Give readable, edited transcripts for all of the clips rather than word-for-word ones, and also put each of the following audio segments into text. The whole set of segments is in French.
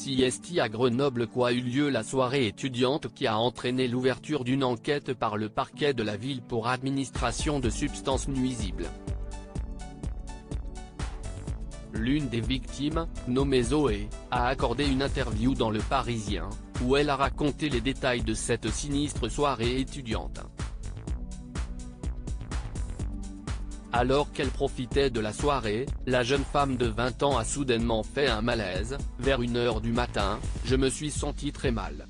CIST à Grenoble. Quoi eut lieu la soirée étudiante qui a entraîné l'ouverture d'une enquête par le parquet de la ville pour administration de substances nuisibles. L'une des victimes, nommée Zoé, a accordé une interview dans Le Parisien, où elle a raconté les détails de cette sinistre soirée étudiante. Alors qu'elle profitait de la soirée, la jeune femme de 20 ans a soudainement fait un malaise. Vers 1h du matin, je me suis sentie très mal.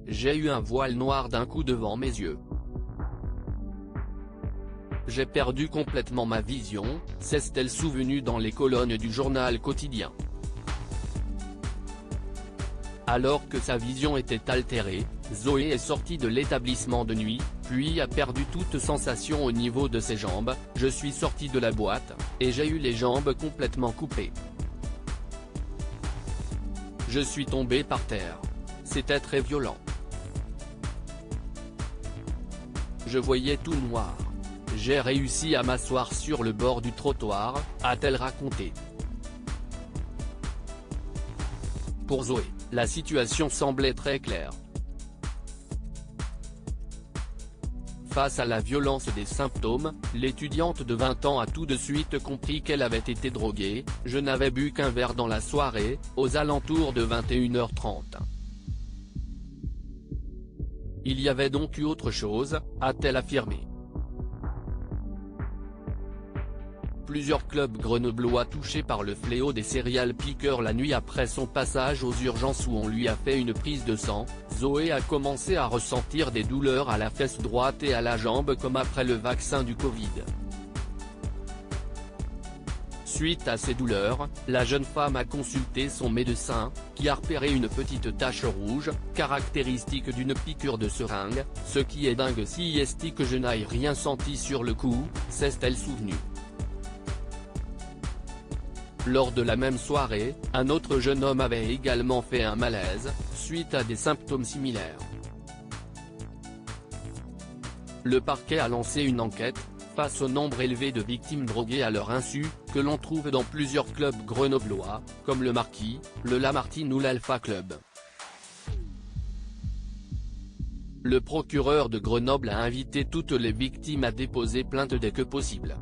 J'ai eu un voile noir d'un coup devant mes yeux. J'ai perdu complètement ma vision, s'est-elle souvenue dans les colonnes du journal quotidien. Alors que sa vision était altérée, Zoé est sortie de l'établissement de nuit, puis a perdu toute sensation au niveau de ses jambes. Je suis sortie de la boîte, et j'ai eu les jambes complètement coupées. Je suis tombée par terre. C'était très violent. Je voyais tout noir. J'ai réussi à m'asseoir sur le bord du trottoir, a-t-elle raconté. Pour Zoé, la situation semblait très claire. Face à la violence des symptômes, l'étudiante de 20 ans a tout de suite compris qu'elle avait été droguée. Je n'avais bu qu'un verre dans la soirée, aux alentours de 21h30. Il y avait donc eu autre chose, a-t-elle affirmé. Plusieurs clubs grenoblois touchés par le fléau des serial pickers la nuit après son passage aux urgences où on lui a fait une prise de sang. Zoé a commencé à ressentir des douleurs à la fesse droite et à la jambe comme après le vaccin du Covid. Suite à ces douleurs, la jeune femme a consulté son médecin, qui a repéré une petite tache rouge, caractéristique d'une piqûre de seringue. Ce qui est dingue, CIST, que je n'aille rien senti sur le coup, s'est-elle souvenue. Lors de la même soirée, un autre jeune homme avait également fait un malaise, suite à des symptômes similaires. Le parquet a lancé une enquête, face au nombre élevé de victimes droguées à leur insu, que l'on trouve dans plusieurs clubs grenoblois, comme le Marquis, le Lamartine ou l'Alpha Club. Le procureur de Grenoble a invité toutes les victimes à déposer plainte dès que possible.